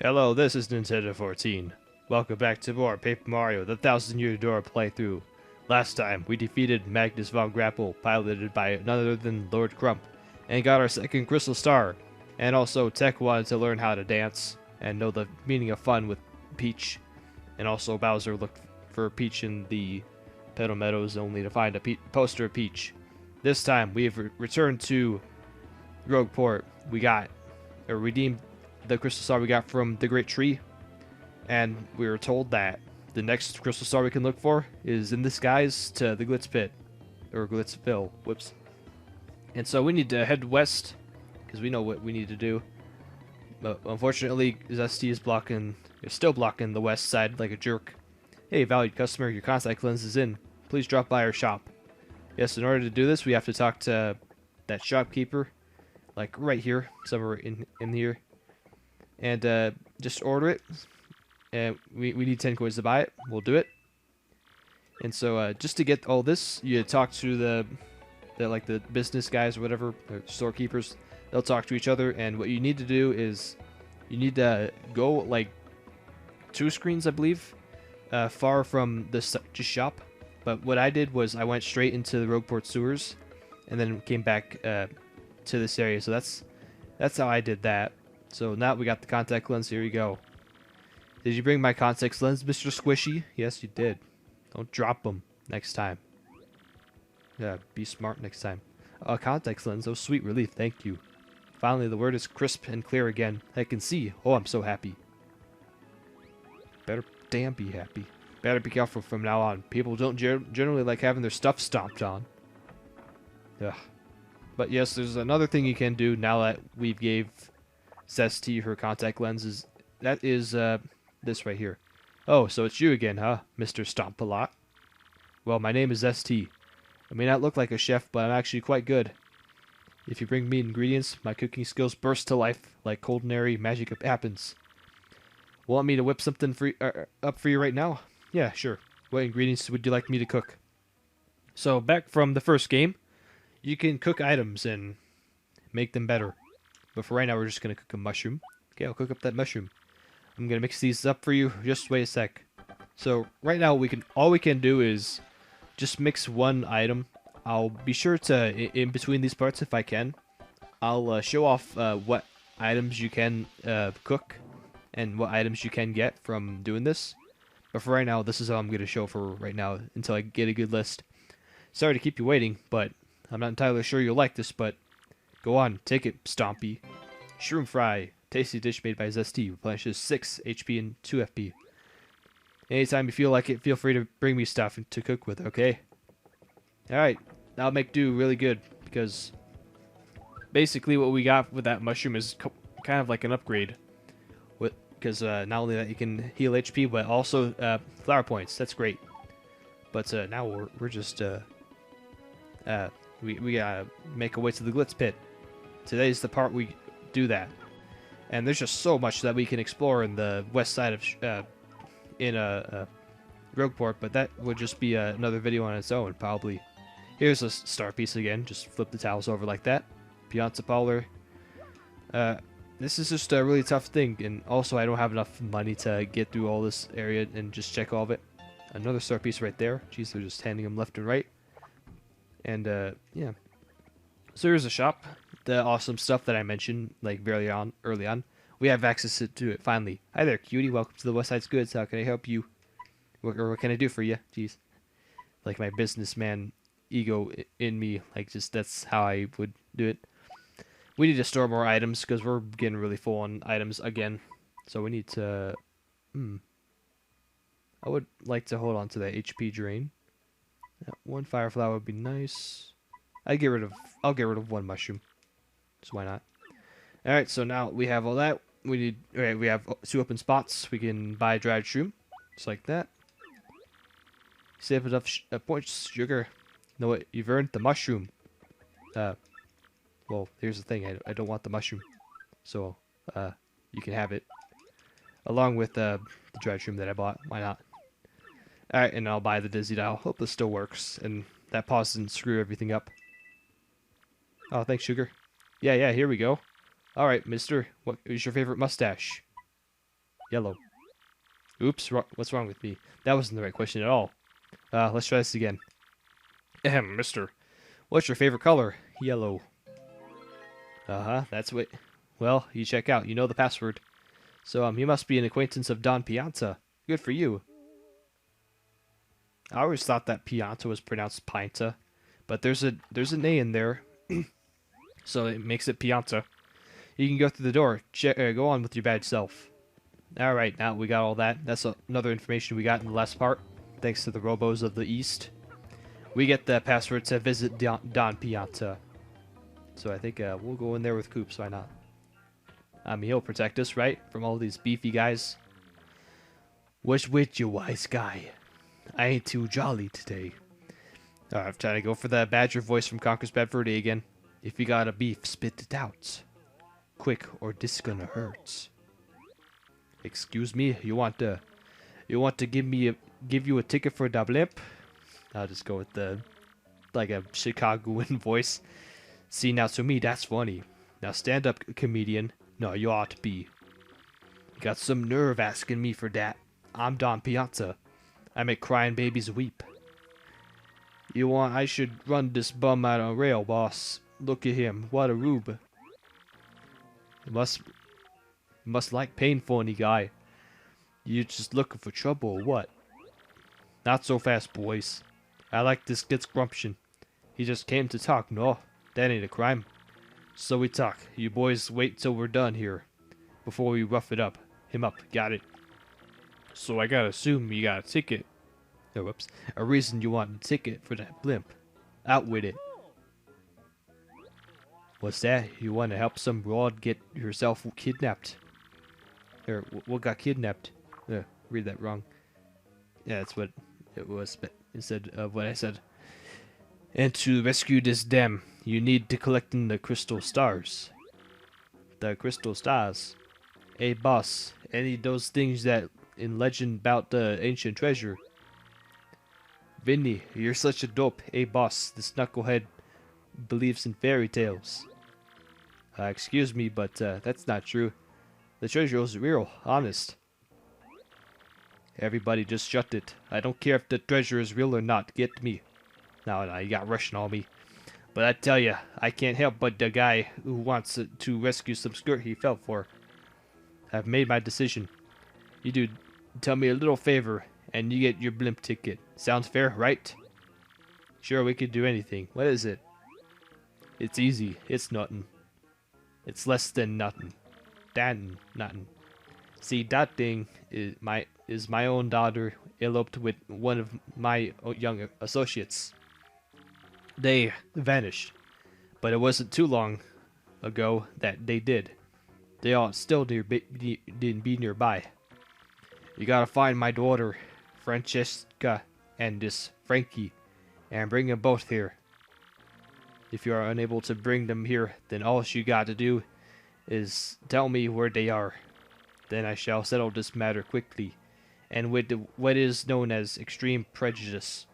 Hello, this is Nintendo 14. Welcome back to more Paper Mario, the 1000-Year Door playthrough. Last time, we defeated Magnus von Grapple, piloted by none other than Lord Crump, and got our second Crystal Star. And also, Tech wanted to learn how to dance, and know the meaning of fun with Peach. And also, Bowser looked for Peach in the Petal Meadows only to find a poster of Peach. This time, we have returned to Rogueport. We redeemed the crystal star we got from the Great Tree, and we were told that the next crystal star we can look for is in this guise to the Glitz Pit, or Glitzville. Whoops. And so we need to head west because we know what we need to do. But unfortunately, Zesty is still blocking the west side like a jerk. Hey, valued customer, your contact lens is in. Please drop by our shop. Yes, in order to do this, we have to talk to that shopkeeper, like right here, somewhere in here. And just order it. And we need 10 coins to buy it. We'll do it. And so just to get all this, you talk to the business guys or whatever, or storekeepers. They'll talk to each other, and what you need to do is you need to go like 2 screens, I believe, far from the shop. But what I did was I went straight into the Rogueport sewers, and then came back to this area. So that's how I did that. So now we got the contact lens. Here you go. Did you bring my contact lens, Mr. Squishy? Yes, you did. Don't drop them next time. Yeah, be smart next time. Contact lens. Oh, sweet relief. Thank you. Finally, the word is crisp and clear again. I can see. Oh, I'm so happy. Better damn be happy. Better be careful from now on. People don't generally like having their stuff stomped on. Ugh. But yes, there's another thing you can do now that we've gave Zesty her contact lenses. That is this right here. Oh, so it's you again, huh, Mr. Stomp-A-Lot? Well, my name is Zesty. I may not look like a chef, but I'm actually quite good. If you bring me ingredients, my cooking skills burst to life like culinary magic happens. Want me to whip something up for you right now? Yeah, sure. What ingredients would you like me to cook? So, back from the first game, you can cook items and make them better. But for right now, we're just going to cook a mushroom. Okay, I'll cook up that mushroom. I'm going to mix these up for you. Just wait a sec. So, right now, all we can do is just mix one item. I'll be sure to, in between these parts, if I can, I'll show off what items you can cook and what items you can get from doing this. But for right now, this is all I'm going to show for right now until I get a good list. Sorry to keep you waiting, but I'm not entirely sure you'll like this, but go on, take it, Stompy. Shroom Fry, tasty dish made by Zesty, replenishes 6 HP and 2 FP. Anytime you feel like it, feel free to bring me stuff to cook with, okay? Alright, that'll make do really good, because basically what we got with that mushroom is kind of like an upgrade. Because not only that you can heal HP, but also flower points. That's great. But now we're just we gotta make our way to the Glitz Pit. Today's the part we do that, and there's just so much that we can explore in the west side of Rogueport. But that would just be another video on its own, probably. Here's a star piece again. Just flip the tiles over like that. Pianta Powler. This is just a really tough thing, and also I don't have enough money to get through all this area and just check all of it. Another star piece right there. Jeez, they're just handing them left and right. And yeah. So here's a shop. The awesome stuff that I mentioned, like early on. We have access to it finally. Hi there, cutie. Welcome to the West Side's Goods. How can I help you? What can I do for you? Jeez. Like my businessman ego in me. Like just that's how I would do it. We need to store more items because we're getting really full on items again. So we need to... I would like to hold on to that HP drain. That one fire flower would be nice. I'll get rid of one mushroom. So why not? Alright, so now we have all that. We have 2 open spots. We can buy dried shroom. Just like that. Save enough points, sugar. You know what? You've earned the mushroom. Well, here's the thing. I don't want the mushroom. So, you can have it. Along with the dried shroom that I bought. Why not? Alright, and I'll buy the Dizzy Dial. Hope this still works. And that pause didn't screw everything up. Oh, thanks, sugar. Yeah, here we go. Alright, mister. What is your favorite mustache? Yellow. Oops, what's wrong with me? That wasn't the right question at all. Let's try this again. Ahem, mister. What's your favorite color? Yellow. Uh-huh, that's what... Well, you check out. You know the password. So, you must be an acquaintance of Don Pianta. Good for you. I always thought that Pianta was pronounced Pinta, but there's an A in there, so it makes it Pianta. You can go through the door. Go on with your bad self. Alright, now we got all that. That's another information we got in the last part, thanks to the Robos of the East. We get the password to visit Don Pianta. So I think we'll go in there with Coops, why not? He'll protect us, right? From all these beefy guys. What's with you, wise guy? I ain't too jolly today. I'm trying to go for that badger voice from Conquer's Bad Verde again. If you got a beef, spit it out. Quick, or this gonna hurt. Excuse me, you want to give you a ticket for the Blimp? I'll just go with like a Chicagoan voice. See, now to me that's funny. Now stand up, comedian. No, you ought to be. You got some nerve asking me for that. I'm Don Pianta. I make crying babies weep. You want I should run this bum out on rail, boss. Look at him, what a rube. Must like pain, phony guy. You just looking for trouble or what? Not so fast, boys. I like this kid's gumption. He just came to talk, no? That ain't a crime. So we talk. You boys wait till we're done here. Before we rough him up, got it? So I gotta assume you got a ticket. Oh, whoops. A reason you want a ticket for that blimp. Out with it. What's that? You want to help some broad get herself kidnapped? Or, what got kidnapped? Read that wrong. Yeah, that's what it was, but instead of what I said. And to rescue this dam, you need to collect in the crystal stars. The crystal stars. Hey, boss, any of those things that in legend about the ancient treasure? Vinny, you're such a dope. Hey, boss, this knucklehead believes in fairy tales. Excuse me, but that's not true. The treasure is real, honest. Everybody just shut it. I don't care if the treasure is real or not. Get me. No, you got Russian on me. But I tell ya, I can't help but the guy who wants to rescue some skirt he fell for. I've made my decision. You do tell me a little favor, and you get your blimp ticket. Sounds fair, right? Sure, we could do anything. What is it? It's easy. It's nothing. It's less than nothing. Than nothing. See, that thing is my own daughter eloped with one of my young associates. They vanished, but it wasn't too long ago that they did. They all still didn't be nearby. You gotta find my daughter, Francesca, and this Frankie, and bring them both here. If you are unable to bring them here, then all you got to do is tell me where they are. Then I shall settle this matter quickly, and with what is known as extreme prejudice.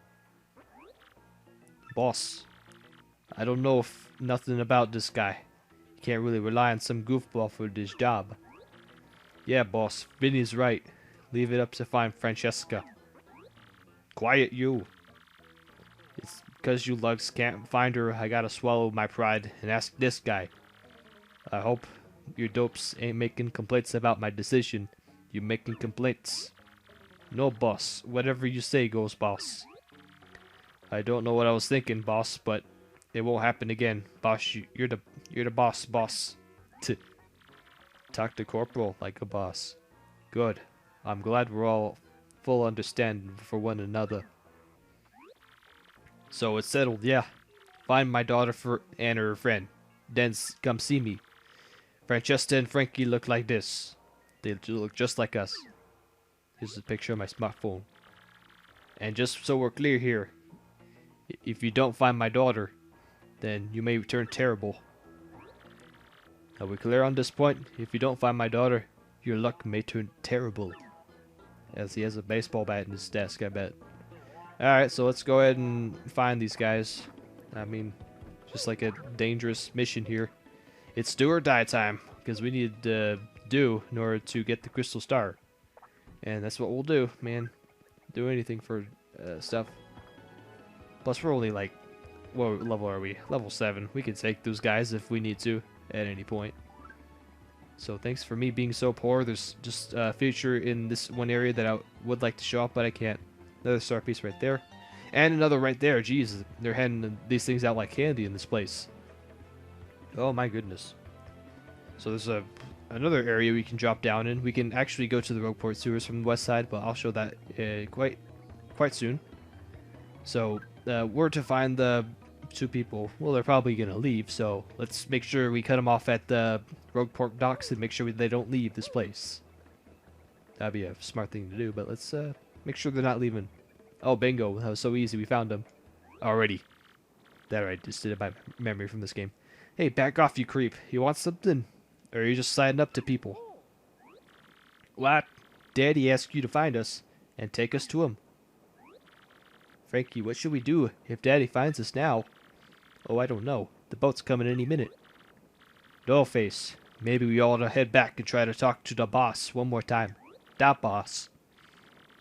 Boss, I don't know nothing about this guy. You can't really rely on some goofball for this job. Yeah, boss, Vinny's right. Leave it up to find Francesca. Quiet, you. It's because you lugs can't find her, I gotta swallow my pride and ask this guy. I hope your dopes ain't making complaints about my decision. You making complaints? No, boss. Whatever you say goes, boss. I don't know what I was thinking, boss, but it won't happen again. Boss, you're the boss, boss. Talk to Corporal like a boss. Good. I'm glad we're all full understanding for one another. So it's settled, yeah. Find my daughter and her friend. Then come see me. Francesca and Frankie look like this. They look just like us. Here's a picture of my smartphone. And just so we're clear here, if you don't find my daughter, then you may turn terrible. Are we clear on this point? If you don't find my daughter, your luck may turn terrible. As he has a baseball bat in his desk, I bet. Alright, so let's go ahead and find these guys. I mean, just like a dangerous mission here. It's do or die time, because we need to do in order to get the crystal star. And that's what we'll do, man. Do anything for stuff. Plus, we're only like, what level are we? Level 7. We can take those guys if we need to at any point. So thanks for me being so poor. There's just a feature in this one area that I would like to show off, but I can't. Another star piece right there. And another right there. Jeez, they're handing these things out like candy in this place. Oh my goodness. So there's another area we can drop down in. We can actually go to the Rogueport sewers from the west side, but I'll show that quite soon. So we're to find the 2 people. Well, they're probably gonna leave, so let's make sure we cut them off at the Rogueport docks and make sure they don't leave this place. That'd be a smart thing to do, but let's make sure they're not leaving. Oh, bingo! That was so easy. We found them already. That I just did it by memory from this game. Hey, back off, you creep! You want something, or are you just signing up to people? What? Daddy asked you to find us and take us to him. Frankie, what should we do if Daddy finds us now? Oh, I don't know. The boat's coming any minute. Dollface, maybe we ought to head back and try to talk to the boss one more time. Da boss.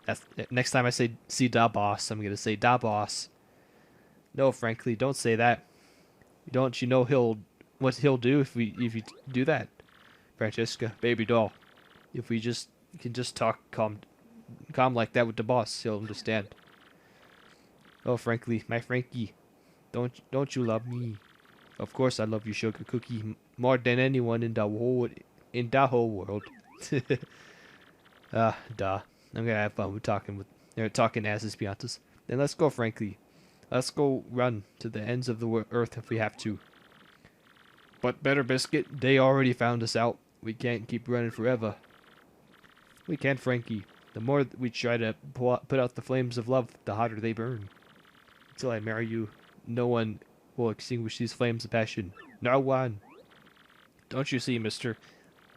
That's, next time I see da boss, I'm gonna say da boss. No, frankly, don't say that. Don't you know what he'll do if you do that? Francesca, baby doll. If we can just talk calm like that with the boss, he'll understand. Oh, frankly, my Frankie, don't you love me? Of course I love you, sugar cookie, more than anyone in the whole world. Duh. I'm gonna have fun with talking asses Piantas. Then let's go, frankly. Let's go run to the ends of the earth if we have to. But Better Biscuit, they already found us out. We can't keep running forever. We can, Frankie. The more we try to put out the flames of love, the hotter they burn. Until I marry you, no one will extinguish these flames of passion. No one. Don't you see, mister?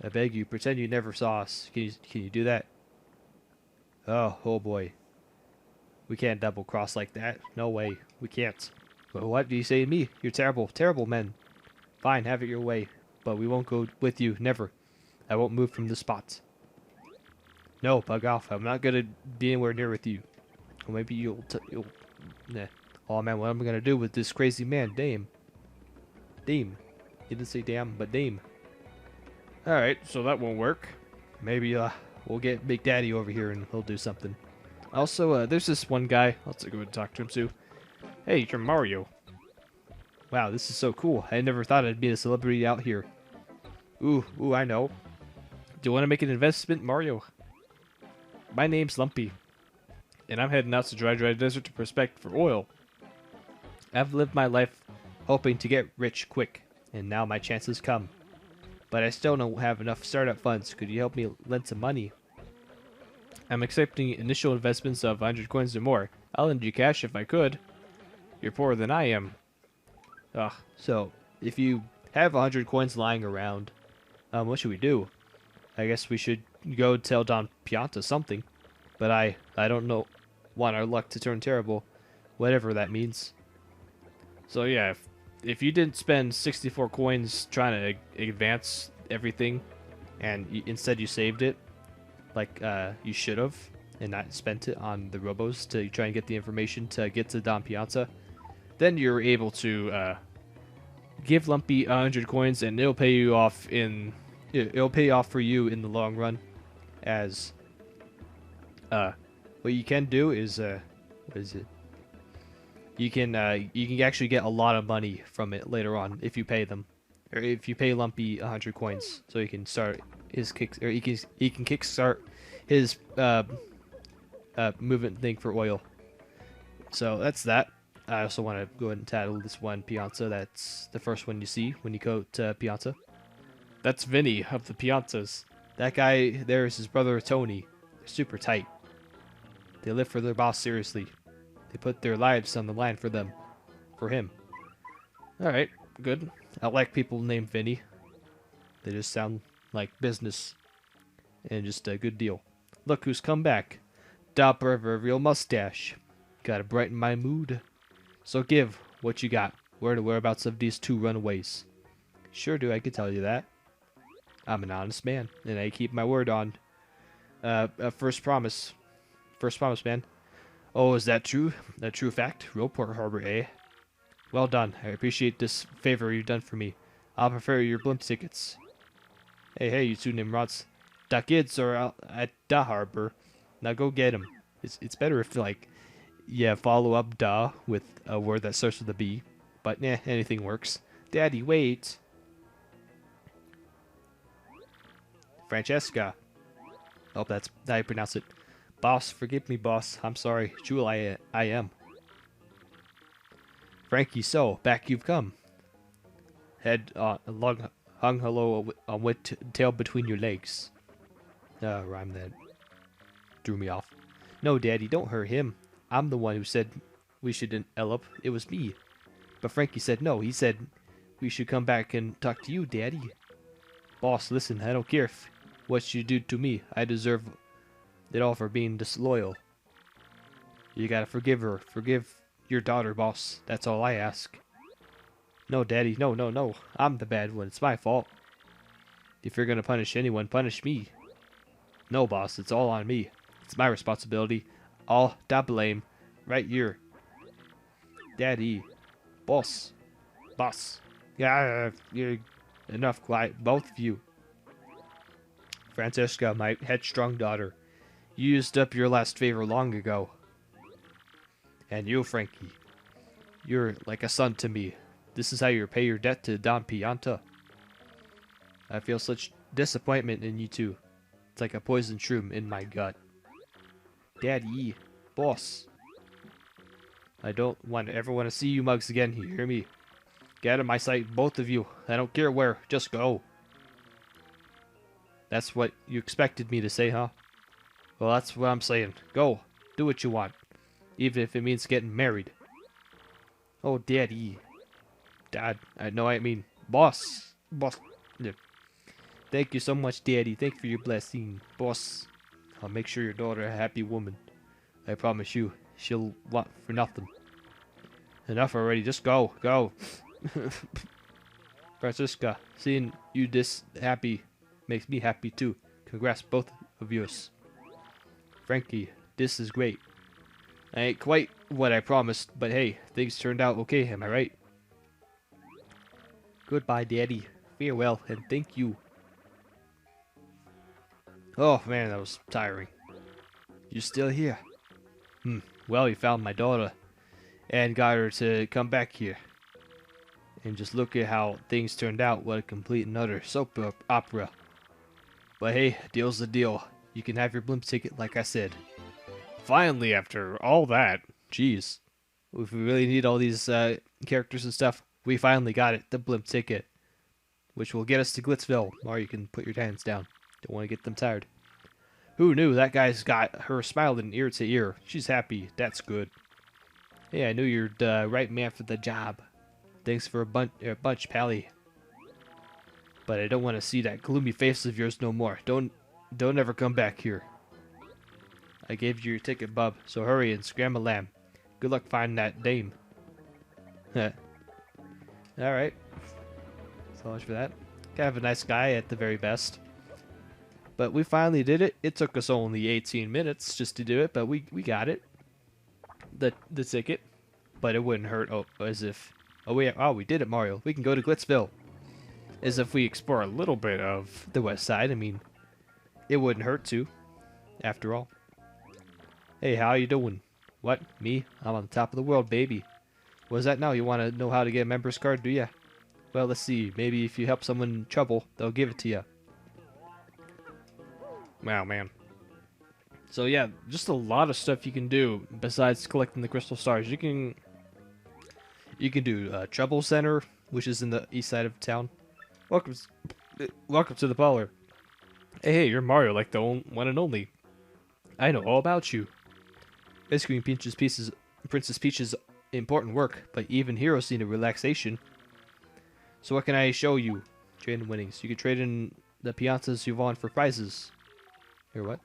I beg you, pretend you never saw us. Can you do that? Oh boy. We can't double cross like that. No way. We can't. But what do you say to me? You're terrible, terrible men. Fine, have it your way. But we won't go with you, never. I won't move from this spot. No, bug off. I'm not gonna be anywhere near with you. Or maybe you'll nah. Oh man, what am I gonna do with this crazy man? Dame. Dame. He didn't say damn, but Dame. Alright, so that won't work. Maybe we'll get Big Daddy over here and he'll do something. Also, there's this one guy. Let's go and talk to him too. Hey, you're Mario. Wow, this is so cool. I never thought I'd be a celebrity out here. Ooh, I know. Do you want to make an investment, Mario? My name's Lumpy, and I'm heading out to Dry Desert to prospect for oil. I've lived my life hoping to get rich quick, and now my chance has come. But I still don't have enough startup funds. Could you help me lend some money? I'm accepting initial investments of 100 coins or more. I'll lend you cash if I could. You're poorer than I am. Ugh. So, if you have 100 coins lying around, what should we do? I guess we should go tell Don Pianta something. But I don't know. Want our luck to turn terrible. Whatever that means. So yeah, if you didn't spend 64 coins trying to advance everything, and instead you saved it, like you should have, and not spent it on the robos to try and get the information to get to Don Pianta, then you're able to give Lumpy 100 coins, and it'll pay you off for you in the long run. As what you can do is what is it? You can actually get a lot of money from it later on if you pay them, or if you pay Lumpy 100 coins, so he can start his he can kickstart his movement thing for oil. So that's that. I also want to go ahead and title this one Pianta. That's the first one you see when you go to Pianta. That's Vinny of the Piantas. That guy there is his brother Tony. They're super tight. They live for their boss seriously. They put their lives on the line for him. Alright, good. I like people named Vinny. They just sound like business. And just a good deal. Look who's come back. Dopper of a real mustache. Gotta brighten my mood. So give what you got. Where are the whereabouts of these 2 runaways? Sure do, I could tell you that. I'm an honest man, and I keep my word on First promise. First promise, man. Oh, is that true? A true fact? Rogueport Harbor, eh? Well done. I appreciate this favor you've done for me. I'll prefer your blimp tickets. Hey, you two Nimrods. The kids are out at the harbor. Now go get them. It's better if, like, yeah, follow up "da" with a word that starts with a B. But, anything works. Daddy, wait. Francesca. Oh, that's how you pronounce it. Boss, forgive me, boss. I'm sorry. Jewel, I am. Frankie, so, back you've come. Head hung hello with tail between your legs. Rhyme that threw me off. No, Daddy, don't hurt him. I'm the one who said we shouldn't elope. It was me. But Frankie said no. He said we should come back and talk to you, Daddy. Boss, listen, I don't care what you do to me. I deserve it all for being disloyal. You gotta forgive her. Forgive your daughter, boss. That's all I ask. No, Daddy, no. I'm the bad one. It's my fault. If you're gonna punish anyone, punish me. No, boss, it's all on me. It's my responsibility. All da blame. Right here. Daddy. Boss. Yeah, you're enough, quiet. Both of you. Francesca, my headstrong daughter. You used up your last favor long ago. And you, Frankie. You're like a son to me. This is how you repay your debt to Don Pianta. I feel such disappointment in you two. It's like a poison shroom in my gut. Daddy. Boss. I don't ever want to see you mugs again, you hear me? Get out of my sight, both of you. I don't care where, just go. That's what you expected me to say, huh? Well, that's what I'm saying. Go. Do what you want. Even if it means getting married. Oh, Daddy. Dad. I mean, boss. Yeah. Thank you so much, Daddy. Thank you for your blessing. Boss. I'll make sure your daughter a happy woman. I promise you, she'll want for nothing. Enough already. Just go. Go. Francisca, seeing you this happy makes me happy too. Congrats, both of yours. Frankie, this is great. I ain't quite what I promised, but hey, things turned out okay, am I right? Goodbye, Daddy. Farewell, and thank you. Oh, man, that was tiring. You still here? Well, you found my daughter and got her to come back here. And just look at how things turned out. What a complete and utter soap opera. But hey, deal's the deal. You can have your blimp ticket like I said. Finally, after all that. Jeez. If we really need all these characters and stuff, we finally got it. The blimp ticket. Which will get us to Glitzville. Or you can put your hands down. Don't want to get them tired. Who knew? That guy's got her smiling ear to ear. She's happy. That's good. Hey, I knew you're the right man for the job. Thanks for a bunch, Pally. But I don't want to see that gloomy face of yours no more. Don't ever come back here. I gave you your ticket, bub, so hurry and scram a lamb. Good luck finding that dame. Alright. So much for that. Kind of a nice guy at the very best. But we finally did it. It took us only 18 minutes just to do it, but we got it. The ticket. But it wouldn't hurt as if... we did it, Mario. We can go to Glitzville. As if we explore a little bit of the west side. I mean, it wouldn't hurt to. After all. Hey, how you doing? What? Me? I'm on the top of the world, baby. What is that now? You want to know how to get a member's card, do ya? Well, let's see. Maybe if you help someone in trouble, they'll give it to you. Wow, man. So yeah, just a lot of stuff you can do besides collecting the crystal stars. You can do Trouble Center, which is in the east side of town. Welcome to the parlor. Hey, you're Mario, like the one and only. I know all about you. Rescuing Princess Peach's important work, but even heroes need a relaxation. So what can I show you? Trade in winnings. You can trade in the Piantas you've won for prizes. Here, what?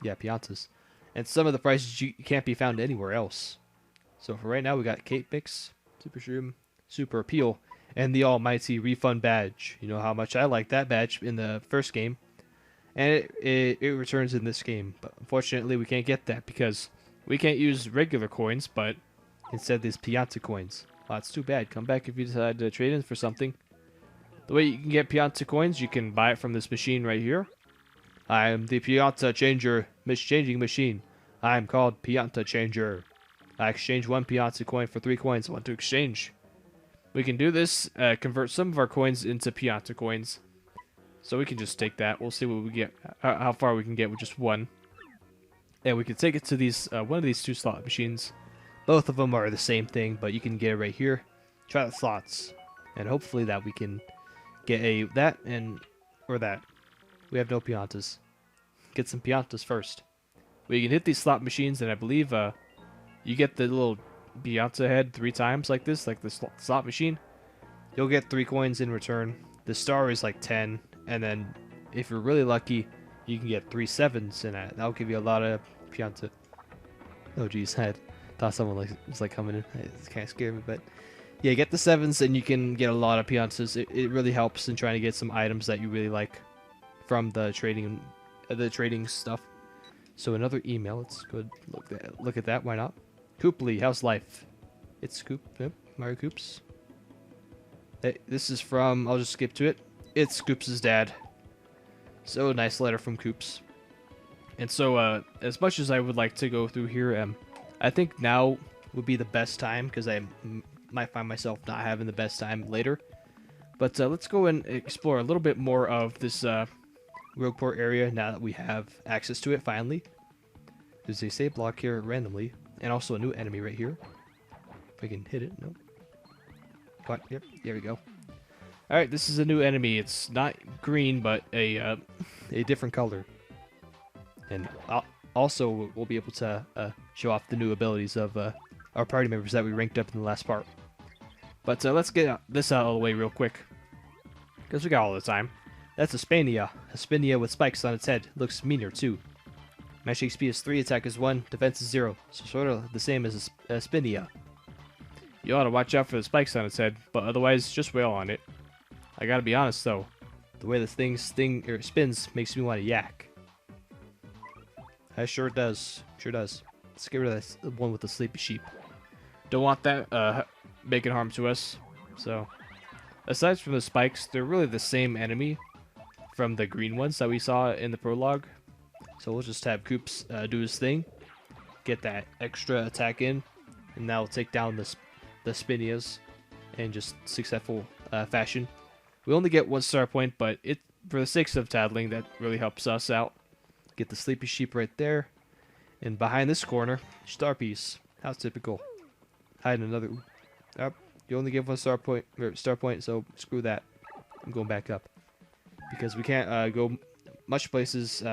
Yeah, Piantas. And some of the prizes you can't be found anywhere else. So for right now, we got Cake Mix, Super Shroom, Super Appeal, and the almighty refund badge. You know how much I like that badge in the first game. and it returns in this game. But unfortunately, we can't get that because we can't use regular coins, but instead these Pianta coins. Wow, it's too bad. Come back if you decide to trade in for something. The way you can get Pianta coins, you can buy it from this machine right here. I am the Pianta changing machine. I am called Pianta Changer. I exchange 1 Pianta coin for 3 coins I want to exchange. We can do this, convert some of our coins into Pianta coins. So we can just take that. We'll see what we get, how far we can get with just one. And we can take it to these one of these 2 slot machines. Both of them are the same thing, but you can get it right here. Try the slots, and hopefully that we can get a that and or that. We have no Piantas. Get some Piantas first. We can hit these slot machines, and I believe you get the little Pianta head 3 times like this, like the slot machine. You'll get 3 coins in return. The star is like 10, and then if you're really lucky, you can get 3 sevens, and that'll give you a lot of Pianta. Oh geez, I thought someone was coming in. It's kind of scared me, but yeah, get the 7s, and you can get a lot of Piantas. It really helps in trying to get some items that you really like from the trading stuff. So another email. Let's go look at that. Why not? Cooply, how's life? It's Coop. Yep, Mario Coops. Hey, this is from. I'll just skip to it. It's Coops' dad. So nice letter from Coops. And so, as much as I would like to go through here, I think now would be the best time because I might find myself not having the best time later. But let's go and explore a little bit more of this Rogueport area now that we have access to it finally. There's a save block here randomly, and also a new enemy right here. If I can hit it, no. What? Yep, there we go. All right, this is a new enemy. It's not green, but a different color. And also, we'll be able to show off the new abilities of our party members that we ranked up in the last part. But let's get this out of the way real quick, because we got all the time. That's a Spania. A Spinia with spikes on its head. Looks meaner, too. Max HP is 3, attack is 1, defense is 0. So sort of the same as a Spinia. You ought to watch out for the spikes on its head, but otherwise, just wail on it. I gotta be honest, though. The way this thing spins makes me want to yak. It sure does. Sure does. Let's get rid of that one with the sleepy sheep. Don't want that making harm to us. So, aside from the spikes, they're really the same enemy from the green ones that we saw in the prologue. So we'll just have Coops do his thing, get that extra attack in, and that'll take down the Spinias in just successful fashion. We only get 1 star point, but for the sake of tattling, that really helps us out. Get the sleepy sheep right there, and behind this corner, star piece. How typical. Hide another. You only give 1 star point, so screw that. I'm going back up because we can't go much places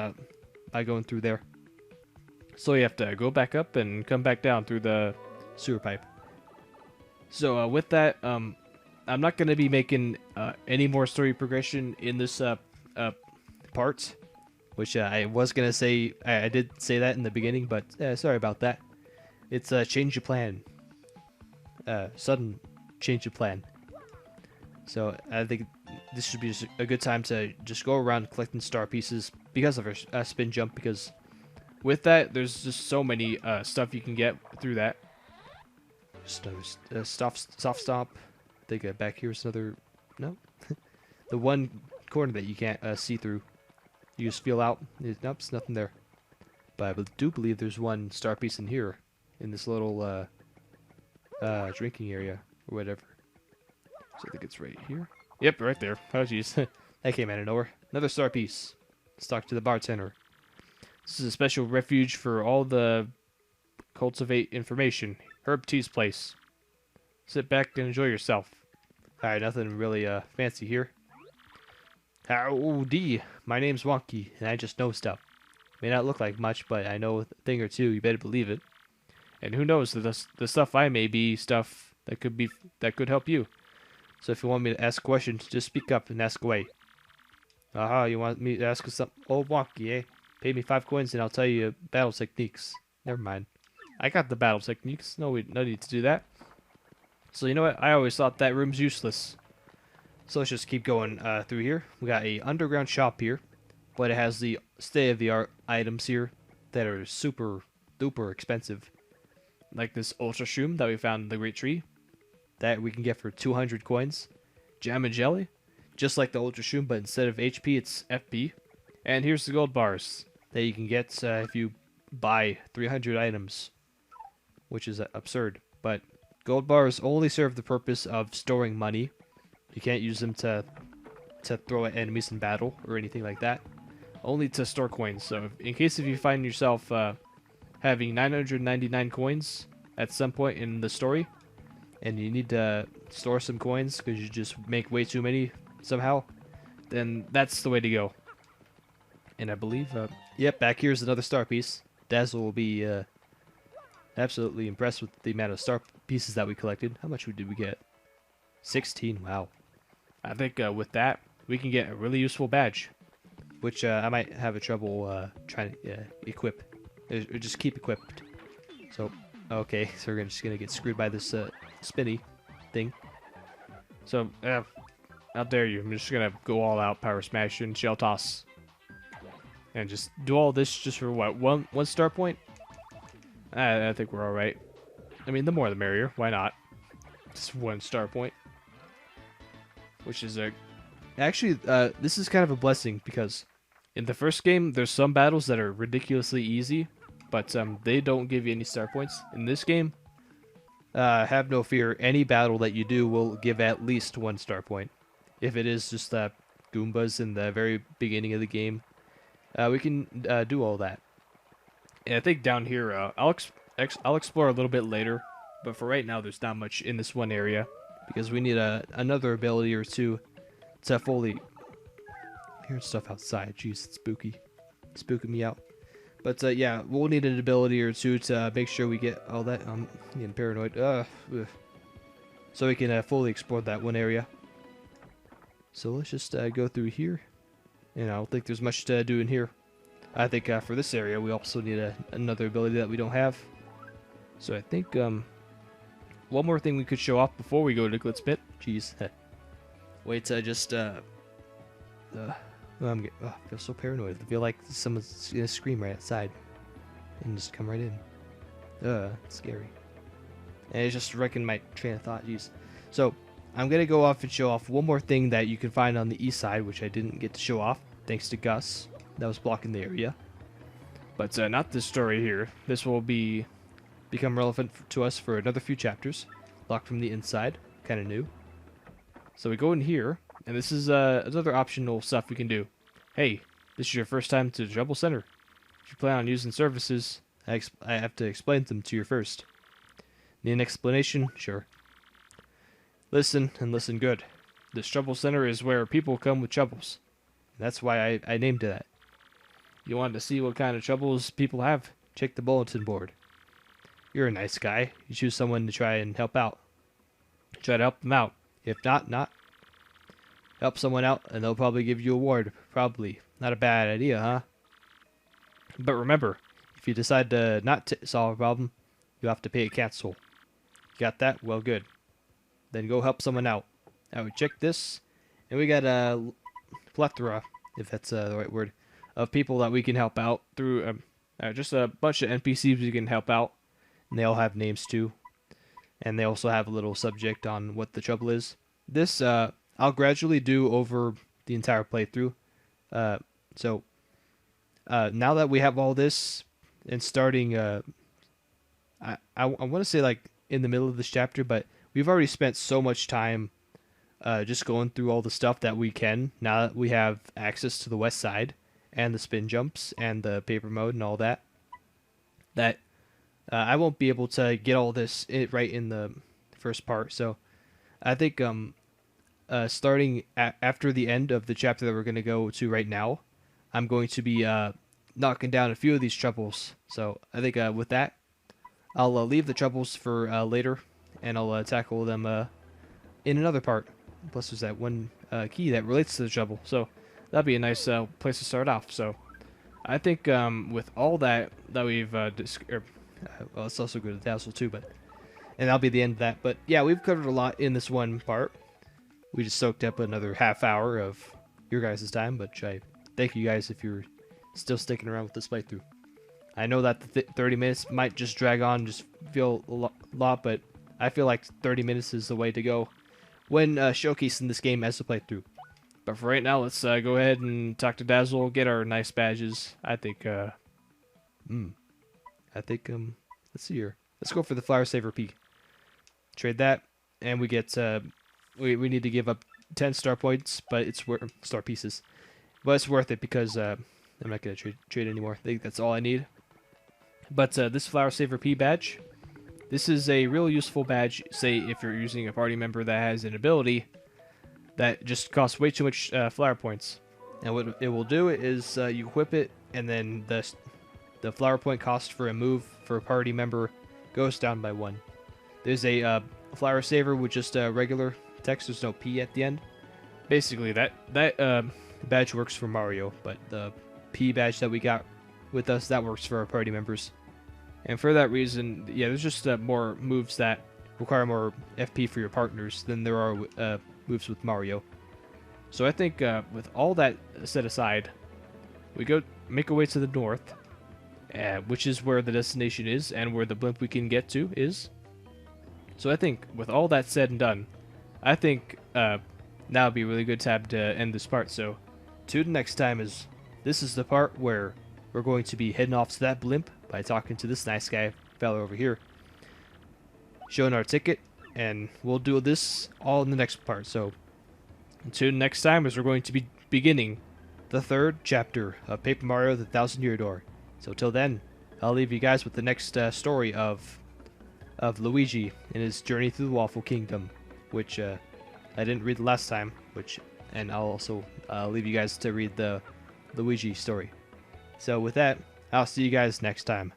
by going through there. So you have to go back up and come back down through the sewer pipe. So with that, I'm not going to be making any more story progression in this part, which I was going to say. I did say that in the beginning, but sorry about that. It's a change of plan. Sudden change of plan. So I think this should be a good time to just go around collecting star pieces because of our spin jump, because with that there's just so many stuff you can get through that. Soft stomp. I think back here's another. No. The one corner that you can't see through. You just feel out. Nope, there's nothing there. But I do believe there's 1 star piece in here, in this little drinking area or whatever. So I think it's right here. Yep, right there. Oh jeez, that came out of nowhere. Another star piece. Let's talk to the bartender. This is a special refuge for all the cultivate information. Herb Tea's place. Sit back and enjoy yourself. Alright, nothing really fancy here. Howdy, my name's Wonky, and I just know stuff. May not look like much, but I know a thing or two, you better believe it. And who knows, the stuff I may be stuff that could help you. So if you want me to ask questions, just speak up and ask away. Aha, you want me to ask something? Oh, Wonky, eh? Pay me 5 coins and I'll tell you battle techniques. Never mind. I got the battle techniques. No need to do that. So you know what? I always thought that room's useless. So let's just keep going through here. We got a underground shop here. but it has the state-of-the-art items here that are super duper expensive. Like this Ultra Shroom that we found in the Great Tree, that we can get for 200 coins. Jam and Jelly, just like the Ultra Shroom, but instead of HP, it's FP. And here's the gold bars that you can get if you buy 300 items, which is absurd. But gold bars only serve the purpose of storing money. You can't use them to throw at enemies in battle or anything like that. Only to store coins. So in case if you find yourself having 999 coins at some point in the story, and you need to store some coins because you just make way too many somehow, then that's the way to go. And I believe, yep, back here's another star piece. Dazzle will be absolutely impressed with the amount of star pieces that we collected. How much did we get? 16, wow. I think with that, we can get a really useful badge, which I might have a trouble trying to equip. Or just keep equipped. So, okay, so we're just gonna get screwed by this spinny thing. So, how dare you? I'm just gonna go all out, power smash and shell toss, and just do all this just for what, one star point? I think we're all right. I mean, the more the merrier. Why not? Just 1 star point, which is actually this is kind of a blessing because in the first game there's some battles that are ridiculously easy, but they don't give you any star points. In this game, have no fear, any battle that you do will give at least 1 star point. If it is just Goombas in the very beginning of the game, we can do all that. And I think down here, I'll explore a little bit later, but for right now there's not much in this one area because we need another ability or two to fully... I'm hearing stuff outside, jeez, it's spooking me out. But yeah, we'll need an ability or two to make sure we get all that. I'm getting paranoid. So we can fully explore that one area. So let's just go through here. And I don't think there's much to do in here. I think for this area we also need another ability that we don't have. So I think one more thing we could show off before we go to Glitz Pit. Jeez. Wait to just I feel so paranoid. I feel like someone's gonna scream right outside and just come right in. It's scary. And it's just wrecking my train of thought. Jeez. So I'm gonna go off and show off one more thing that you can find on the east side, which I didn't get to show off thanks to Gus. That was blocking the area. But not this story here. This will become relevant to us for another few chapters. Locked from the inside, kind of new. So we go in here. And this is another optional stuff we can do. Hey, this is your first time to the Trouble Center. If you plan on using services, I have to explain them to you first. Need an explanation? Sure. Listen, and listen good. This Trouble Center is where people come with troubles. That's why I named it that. You want to see what kind of troubles people have? Check the bulletin board. You're a nice guy. You choose someone to try and help out. Try to help them out. If not, not. Help someone out, and they'll probably give you a award. Probably. Not a bad idea, huh? But remember, if you decide to not solve a problem, you have to pay a cancel. Got that? Well, good. Then go help someone out. Now we check this, and we got a plethora, if that's the right word, of people that we can help out through just a bunch of NPCs we can help out. And they all have names too. And they also have a little subject on what the trouble is. This, I'll gradually do over the entire playthrough. So now that we have all this, and starting, I want to say like in the middle of this chapter, but we've already spent so much time just going through all the stuff that we can. Now that we have access to the west side and the spin jumps and the paper mode and all that, that I won't be able to get all this right in the first part. So I think starting after the end of the chapter that we're going to go to right now, I'm going to be knocking down a few of these troubles. So I think with that, I'll leave the troubles for later, and I'll tackle them in another part. Plus there's that one key that relates to the trouble. So that'd be a nice place to start off. So I think with all that we've well, let's also go to Dazzle too, and that'll be the end of that. But yeah, we've covered a lot in this one part. We just soaked up another half hour of your guys' time, which I thank you guys if you're still sticking around with this playthrough. I know that the 30 minutes might just drag on, just feel a lot, but I feel like 30 minutes is the way to go when showcasing this game as a playthrough. But for right now, let's go ahead and talk to Dazzle, get our nice badges. I think, let's see here. Let's go for the Flower Saver P. Trade that, and we get, we need to give up 10 star points, but it's worth, star pieces. But it's worth it because, I'm not going to trade anymore. I think that's all I need. But this Flower Saver P badge, this is a real useful badge, say if you're using a party member that has an ability that just costs way too much flower points. And what it will do is you equip it, and then the flower point cost for a move for a party member goes down by 1. There's a Flower Saver with just regular text, there's no P at the end. Basically, that badge works for Mario, but the P badge that we got with us, that works for our party members. And for that reason, yeah, there's just more moves that require more FP for your partners than there are moves with Mario. So I think with all that set aside, we go make our way to the north, which is where the destination is and where the blimp we can get to is. So I think with all that said and done, I think now would be a really good time to end this part. So tune in next time, as this is the part where we're going to be heading off to that blimp by talking to this nice guy fella over here, showing our ticket, and we'll do this all in the next part. So tune in next time, as we're going to be beginning the 3rd chapter of Paper Mario: The 1000-Year Door. So till then, I'll leave you guys with the next story of Luigi and his journey through the Waffle Kingdom, which I didn't read the last time, and I'll also leave you guys to read the Luigi story. So with that, I'll see you guys next time.